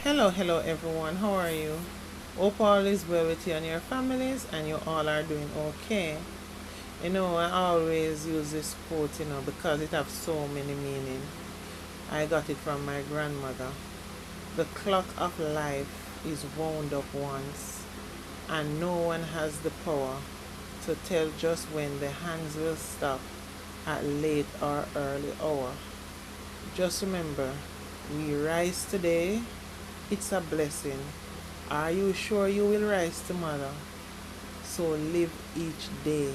Hello everyone, how are you? Hope all is well with you and your families and you all are doing okay. I always use this quote, because it has so many meaning. I got it from my grandmother. The clock of life is wound up once, and no one has the power to tell just when the hands will stop at late or early hour. Just remember, we rise today, it's a blessing. Are you sure you will rise tomorrow? So live each day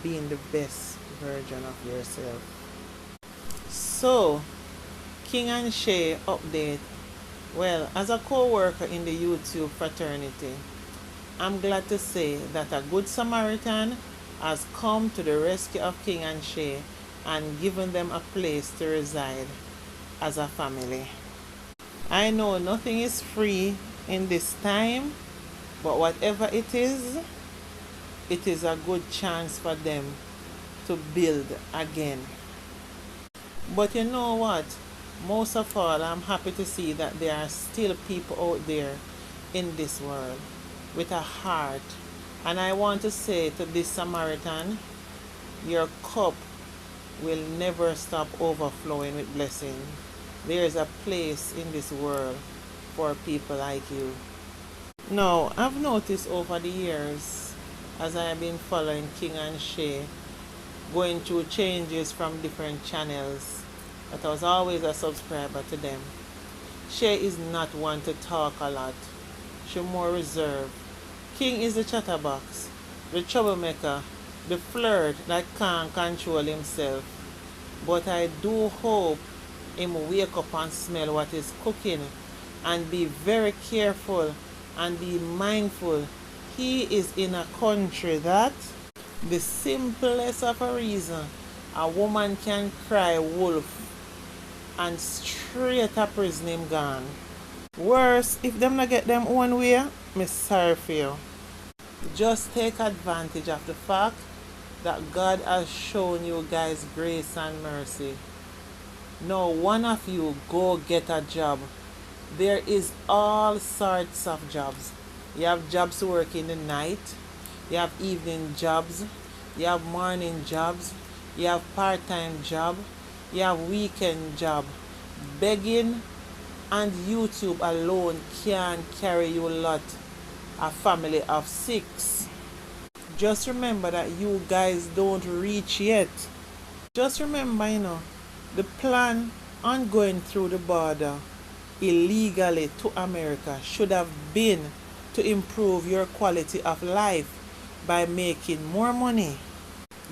being the best version of yourself. So, King and Shay update. Well, as a co-worker in the YouTube fraternity, I'm glad to say that a good Samaritan has come to the rescue of King and Shay and given them a place to reside as a family. I know nothing is free in this time, but whatever it is a good chance for them to build again. But you know what? Most of all, I'm happy to see that there are still people out there in this world with a heart. And I want to say to this Samaritan, your cup will never stop overflowing with blessing. There is a place in this world for people like you. Now, I've noticed over the years, as I have been following King and Shay, going through changes from different channels, that I was always a subscriber to them. Shay is not one to talk a lot. She's more reserved. King is the chatterbox, the troublemaker, the flirt that can't control himself. But I do hope him wake up and smell what is cooking and be very careful and be mindful. He is in a country that the simplest of a reason a woman can cry wolf and straight up prison him gone. Worse, if them not get them one way, me sorry for you. Just take advantage of the fact that God has shown you guys grace and mercy. Now one of you go get a job. There is all sorts of jobs. You have jobs to work in the night, you have evening jobs, you have morning jobs, you have part-time job, you have weekend job. Begging and YouTube alone can carry you a lot. A family of 6. Just remember that you guys don't reach yet. Just remember, the plan on going through the border illegally to America should have been to improve your quality of life by making more money.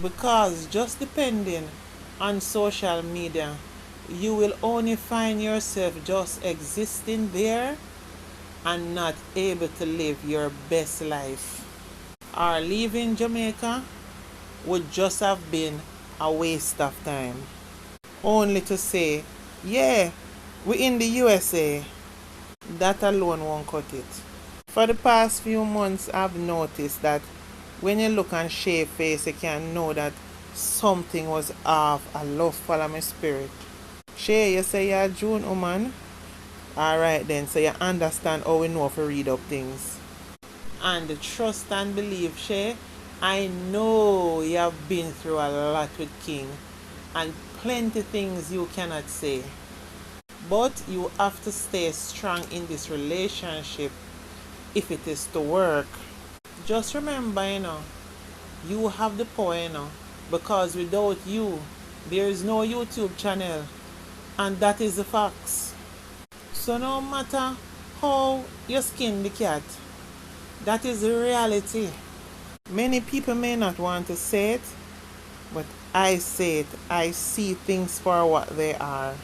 Because just depending on social media, you will only find yourself just existing there and not able to live your best life. Or leaving Jamaica would just have been a waste of time. Only to say, yeah, we in the USA. That alone won't cut it. For the past few months, I've noticed that when you look on Shay's face, you can know that something was off. I love follow my spirit. Shay, you say you're a June woman? Alright then, so you understand how we know if we read up things. And trust and believe, Shay, I know you have been through a lot with King and plenty things you cannot say. But you have to stay strong in this relationship if it is to work. Just remember, you have the power, because without you, there is no YouTube channel. And that is the facts. So no matter how you skin the cat, that is the reality. Many people may not want to say it, but I say it. I see things for what they are.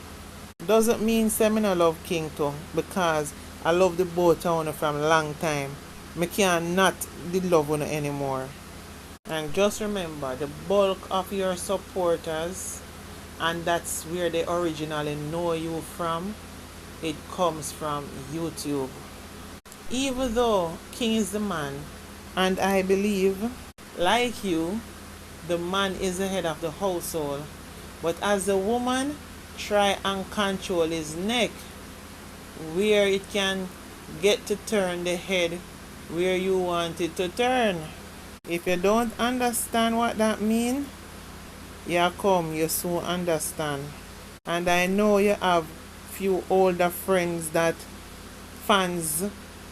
Doesn't mean say me no love King too, because I love the both of you from a long time. Me can not love you anymore. And just remember, the bulk of your supporters, and that's where they originally know you from, it comes from YouTube. Even though King is the man, and I believe, like you, the man is the head of the household, but as a woman, try and control his neck. where it can get to turn the head where you want it to turn. If you don't understand what that means, you soon understand. And I know you have few older friends that fans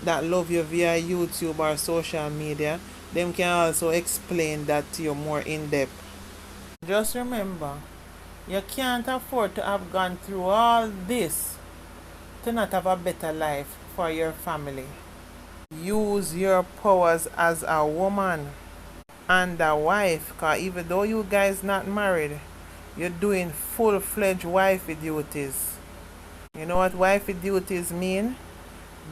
that love you via YouTube or social media. Them can also explain that to you more in depth. Just remember, you can't afford to have gone through all this to not have a better life for your family. Use your powers as a woman and a wife, because even though you guys not married, you're doing full-fledged wifey duties. You know what wifey duties mean?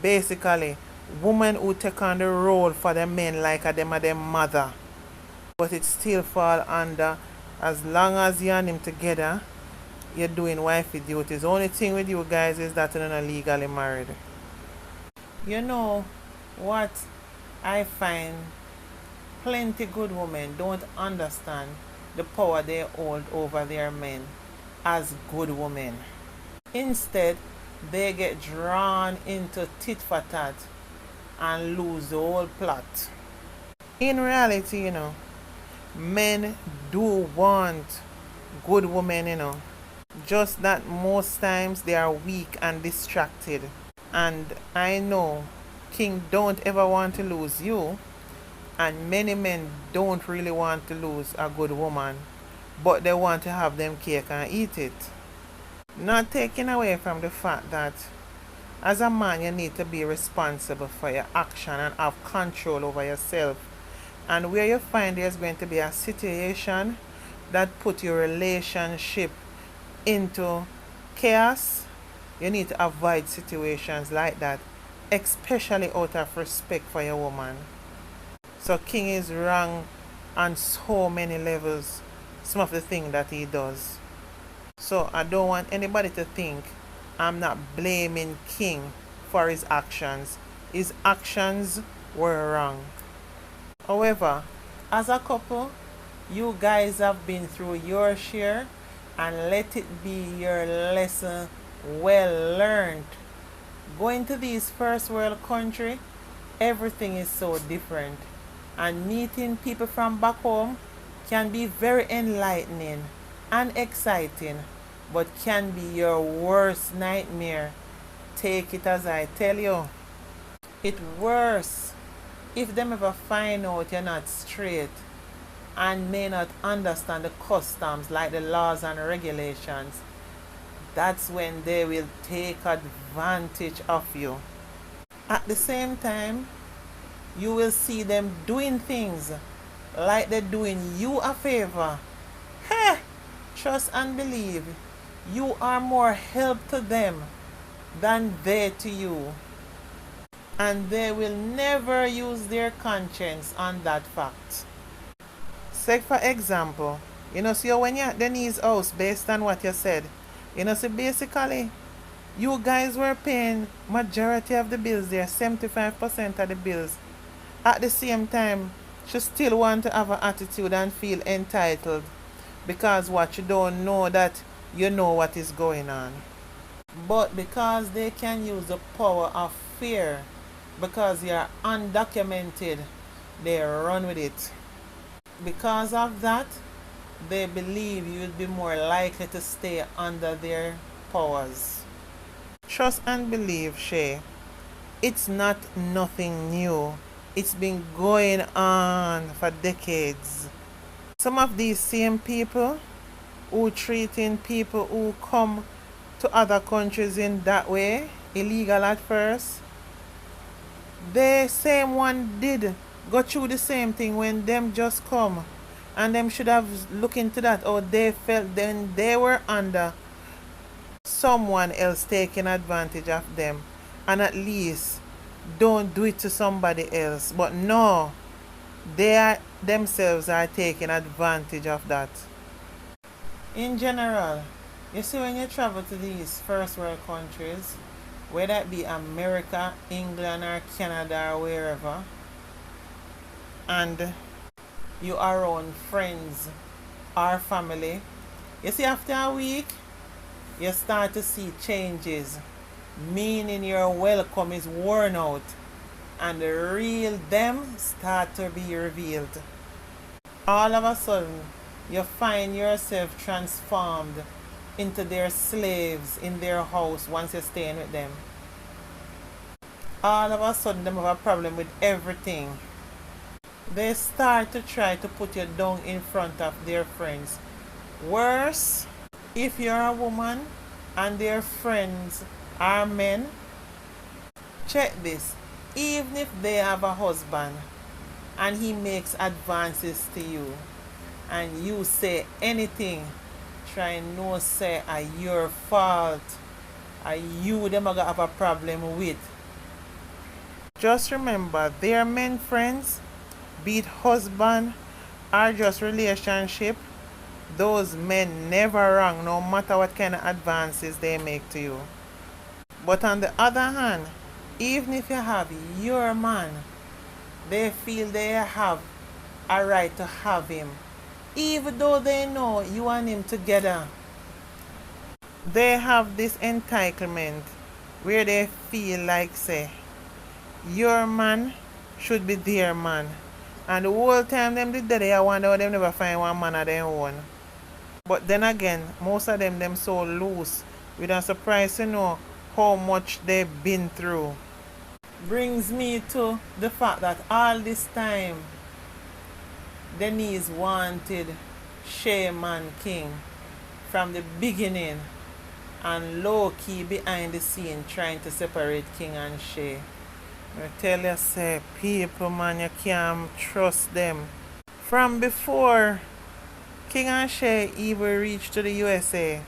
Basically, women who take on the role for the men like a them are their mother. But it still fall under, as long as you and him together, you're doing wifey duties. The only thing with you guys is that you're not legally married. You know what I find? Plenty good women don't understand the power they hold over their men as good women. Instead, they get drawn into tit for tat and lose the whole plot. In reality, men do want good women, just that most times they are weak and distracted. And I know King don't ever want to lose you, and many men don't really want to lose a good woman, but they want to have them cake and eat it. Not taking away from the fact that as a man you need to be responsible for your action and have control over yourself. And where you find there's going to be a situation that put your relationship into chaos, you need to avoid situations like that, especially out of respect for your woman. So King is wrong on so many levels, some of the things that he does. So I don't want anybody to think I'm not blaming King for his actions. His actions were wrong. However, as a couple, you guys have been through your share, and let it be your lesson well learned. Going to these first world country, everything is so different, and meeting people from back home can be very enlightening and exciting, but can be your worst nightmare. Take it as I tell you. It's worse if them ever find out you're not straight and may not understand the customs like the laws and regulations. That's when they will take advantage of you. At the same time, you will see them doing things like they're doing you a favor. Hey, trust and believe, you are more help to them than they to you. And they will never use their conscience on that fact. Say for example, see when you're at Denese's house, based on what you said, see basically, you guys were paying majority of the bills there, 75% of the bills. At the same time, she still want to have an attitude and feel entitled because what you don't know that you know what is going on. But because they can use the power of fear, because you're undocumented, they run with it. Because of that, they believe you'd be more likely to stay under their powers. Trust and believe, Shay. It's not nothing new. It's been going on for decades. Some of these same people who treating people who come to other countries in that way, illegal at first, the same one did go through the same thing when them just come, and them should have looked into that, or they felt then they were under someone else taking advantage of them, and at least don't do it to somebody else. But no, they themselves are taking advantage of that. In general, you see when you travel to these first world countries, whether it be America, England or Canada or wherever, and you are around friends or family, you see after a week, you start to see changes. meaning your welcome is worn out and the real them start to be revealed. All of a sudden, you find yourself transformed into their slaves in their house once you're staying with them. All of a sudden, they have a problem with everything. They start to try to put you down in front of their friends. Worse, if you're a woman and their friends are men, check this. Even if they have a husband and he makes advances to you and you say anything, try no say your fault, you them gonna have a problem with. Just remember, their men friends, be it husband or just relationship, those men never wrong no matter what kind of advances they make to you. But on the other hand, even if you have your man, they feel they have a right to have him. Even though they know you and him together, they have this entitlement where they feel like say your man should be their man. And the whole time them did that, I wonder how them never find one man of their own. But then again, most of them so loose. We don't surprised to know how much they've been through. Brings me to the fact that all this time, Denese wanted Shay man king from the beginning and low-key behind the scene trying to separate King and Shay. I tell you, say, people, man, you can't trust them. From before King and Shay even reached to the USA,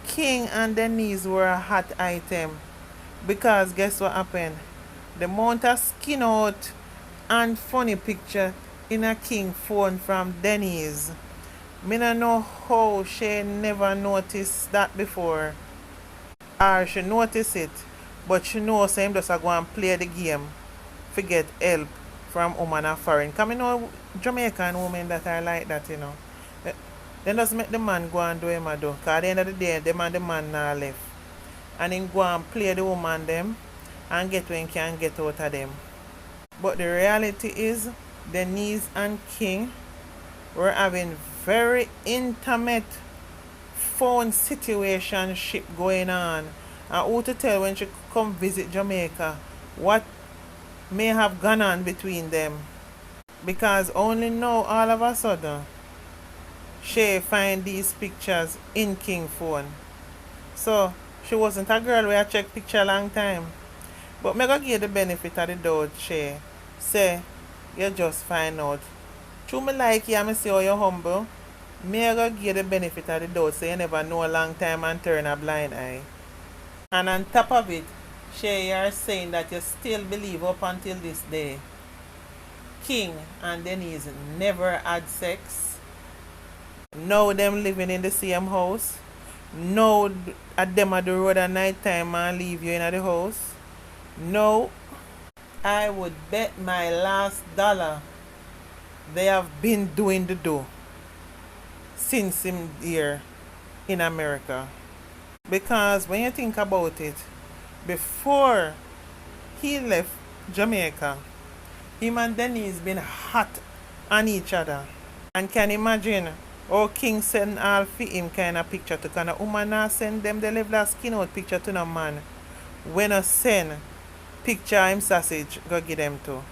King and Denese were a hot item. Because guess what happened? The amount of skin out and funny picture in a King phone from Denese. Me no know how she never noticed that before. Or she noticed it, but she knows him just go and play the game. Forget help from woman and foreign. Because I know Jamaican women that are like that, you know. Then just make the man go and do him a do. Because at the end of the day, them and the man now left. And him go and play the woman them and get what he can get out of them. But the reality is, Denese and King were having very intimate phone situationship going on. And who to tell when she come visit Jamaica what may have gone on between them. Because only now all of a sudden Shay find these pictures in King phone. So she wasn't a girl where I check picture long time. But me go give the benefit of the doubt, Shay. Say, you just find out. True me like you and me see how you humble. Me go give the benefit of the doubt, so you never know a long time and turn a blind eye. And on top of it, Shay, you are saying that you still believe up until this day King and Denese never had sex. Now them living in the same house. Now at them at the road at night time and leave you in the house. No, I would bet my last dollar they have been doing the do since him here in America. Because when you think about it, before he left Jamaica, him and Denese been hot on each other. And can you imagine how King send all for him kind of picture to kind of woman now send them the level of skin out picture to no man. When I send picture him sausage, go give them to.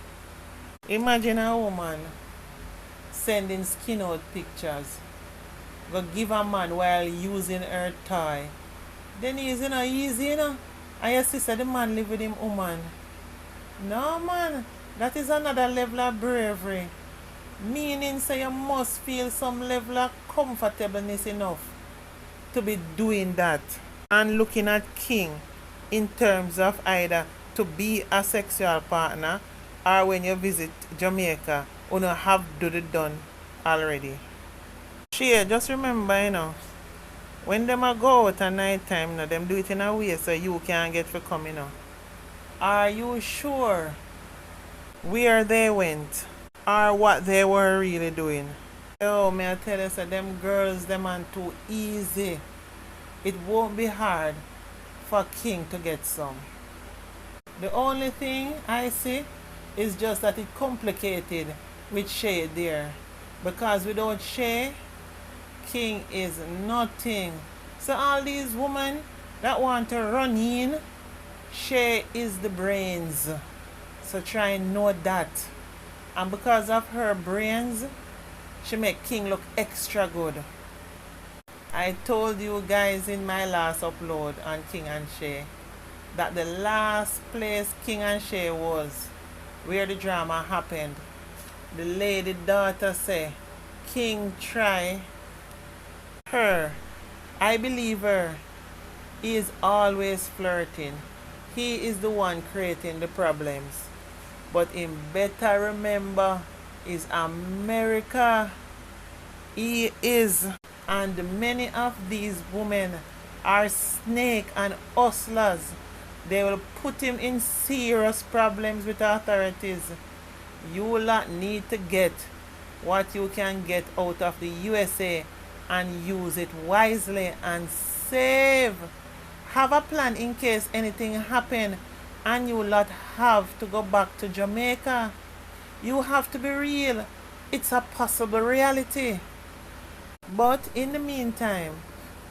Imagine a woman sending skin out pictures. Go give a man while using her toy. Then he's easy, you know. And your sister, the man live with him woman. No man, that is another level of bravery. Meaning say you must feel some level of comfortableness enough to be doing that. And looking at King in terms of either to be a sexual partner or when you visit Jamaica, you know, have do it done already. Shay, just remember, you know, when them a go out at night time, you know, them do it in a way so you can't get for coming, you know. Are you sure where they went or what they were really doing? Oh, may I tell you, so them girls, them are too easy. It won't be hard for King to get some. The only thing I see is just that it complicated with Shay there. Because without Shay, King is nothing. So all these women that want to run in, Shay is the brains. So try and know that. And because of her brains, she make King look extra good. I told you guys in my last upload on King and Shay that the last place King and Shay was, where the drama happened, the lady daughter say, King try her. I believe her. He is always flirting. He is the one creating the problems. But him better remember is America. He is. And many of these women are snake and hustlers. They will put him in serious problems with authorities. You will not need to get what you can get out of the USA and use it wisely and save. Have a plan in case anything happen and you will not have to go back to Jamaica. You have to be real. It's a possible reality. But in the meantime,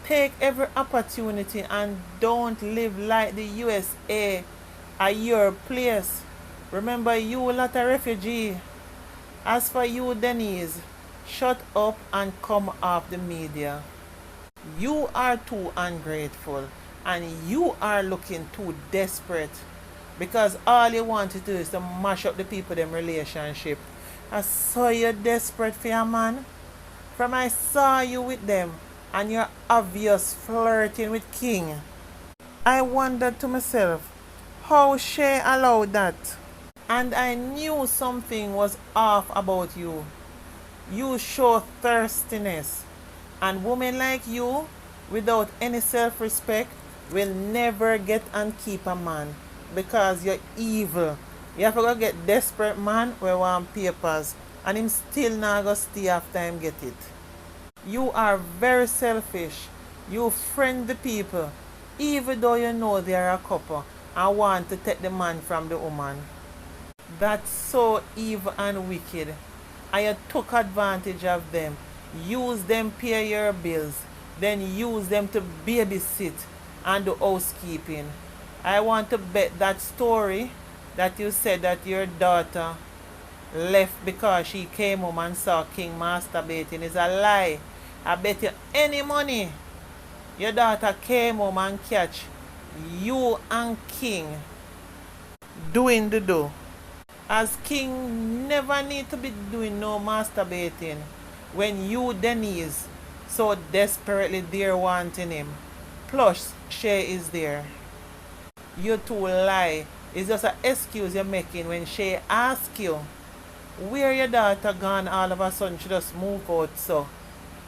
take every opportunity and don't live like the USA are your place. Remember, you are not a refugee. As for you, Denese, shut up and come off the media. You are too ungrateful and you are looking too desperate because all you want to do is to mash up the people in relationship. I saw you desperate for your man. From I saw you with them and your obvious flirting with King. I wondered to myself, how Shay allowed that? And I knew something was off about you. You show thirstiness. And women like you, without any self-respect, will never get and keep a man. Because you're evil. You have to go get desperate man who want papers. And him still not go stay after him get it. You are very selfish. You friend the people. Even though you know they are a couple. And want to take the man from the woman. That's so evil and wicked. And you took advantage of them. Use them pay your bills. Then use them to babysit and do housekeeping. I want to bet that story that you said that your daughter left because she came home and saw King masturbating is a lie. I bet you any money your daughter came home and catch you and King doing the do. As King never need to be doing no masturbating when you, Denese, so desperately there wanting him. Plus, Shay is there. You two lie. It's just an excuse you're making when Shay asks you where your daughter gone all of a sudden she just move out so.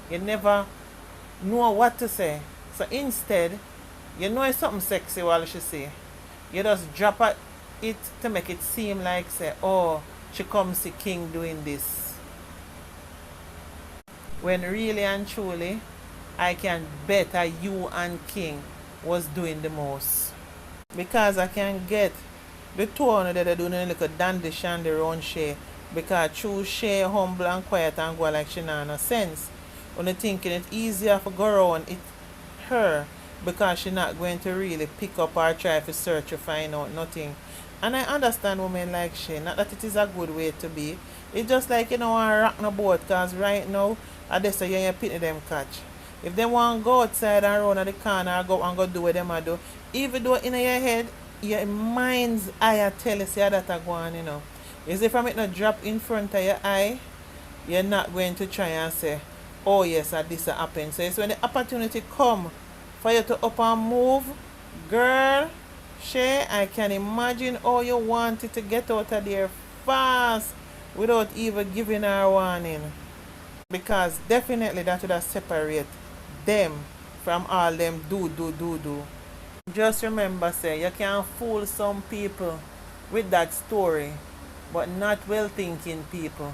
You never know what to say. So instead, you know it's something sexy while she say. You just drop at it to make it seem like say, oh, she come see King doing this. When really and truly, I can bet that you and King was doing the most. Because I can get the two of them that are doing a little dandy shandy around Shay. Because true Shay humble and quiet and go like she not no sense. Only thinking it's easier for go around it her because she not going to really pick up or try to search to find out nothing. And I understand women like Shay, not that it is a good way to be. It's just like, you know, I rock no boat because right now, I just say you pity them catch. If they want to go outside and run at the corner, go and go do what them do. Even though in your head, your mind's eye tell you say that are going, you know. Is if I make no drop in front of your eye, you're not going to try and say, oh yes, this happened. So it's when the opportunity come for you to up and move, girl, Shay, I can imagine how you wanted to get out of there fast without even giving her a warning. Because definitely that would have separate them from all them do. Just remember, say, you can fool some people with that story, but not well-thinking people.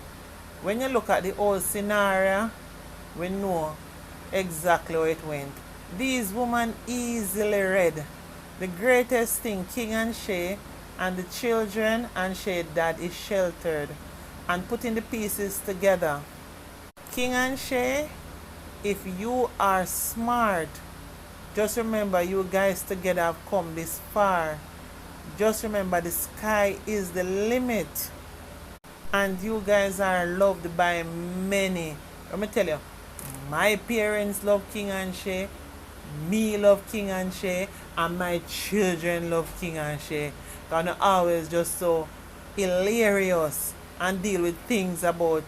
When you look at the whole scenario, we know exactly how it went. These women easily read. The greatest thing, King and Shay and the children and Shay dad is sheltered and putting the pieces together. King and Shay, if you are smart, just remember you guys together have come this far. Just remember the sky is the limit. And you guys are loved by many. Let me tell you, my parents love King and Shay, me love King and Shay, and my children love King and Shay. Because I always just so hilarious and deal with things about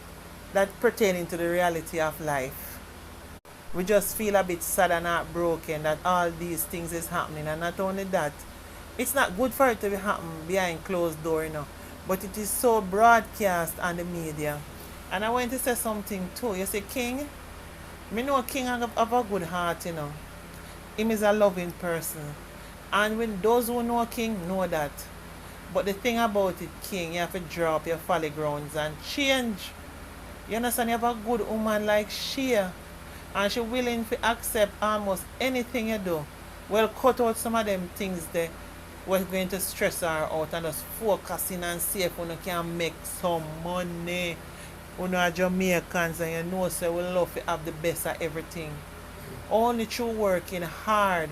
that pertaining to the reality of life. We just feel a bit sad and heartbroken that all these things is happening, and not only that, it's not good for it to be happening behind closed door, but it is so broadcast on the media. And I want to say something too. You say King, me know King have a good heart, Him is a loving person. And when those who know King know that. But the thing about it, King, you have to drop your folly grounds and change. You understand? You have a good woman like Shay, and she willing to accept almost anything you do. Well, cut out some of them things there. We're going to stress her out and just focusing and see if we can make some money. We are Jamaicans and you know so we love to have the best of everything. Only through working hard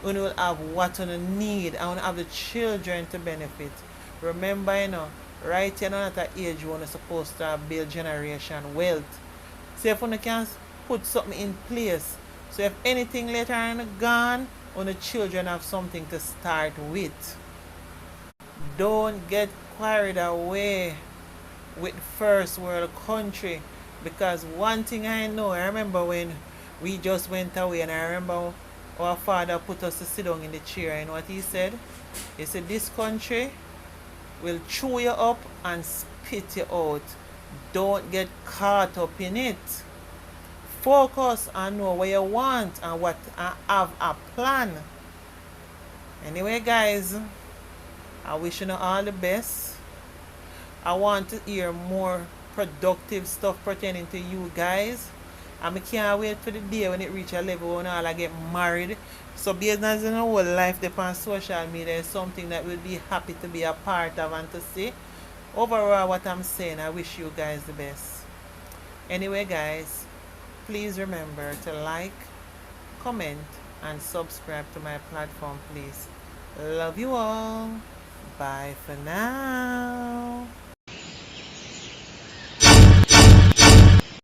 we will have what we need and we have the children to benefit. Remember, right here at an age when we're supposed to build generation wealth. So if we can put something in place, so if anything later on gone, when the children have something to start with. Don't get carried away with first world country, because one thing I know, I remember when we just went away and I remember our father put us to sit down in the chair and what he said? He said this country will chew you up and spit you out. Don't get caught up in it. Focus and know what you want and what I have a plan. Anyway, guys, I wish you all the best. I want to hear more productive stuff pertaining to you guys. And I can't wait for the day when it reach a level when I get married. So business in our whole life on social media is something that we'll be happy to be a part of and to see. Overall, what I'm saying, I wish you guys the best. Anyway, guys, please remember to like, comment, and subscribe to my platform, please. Love you all. Bye for now.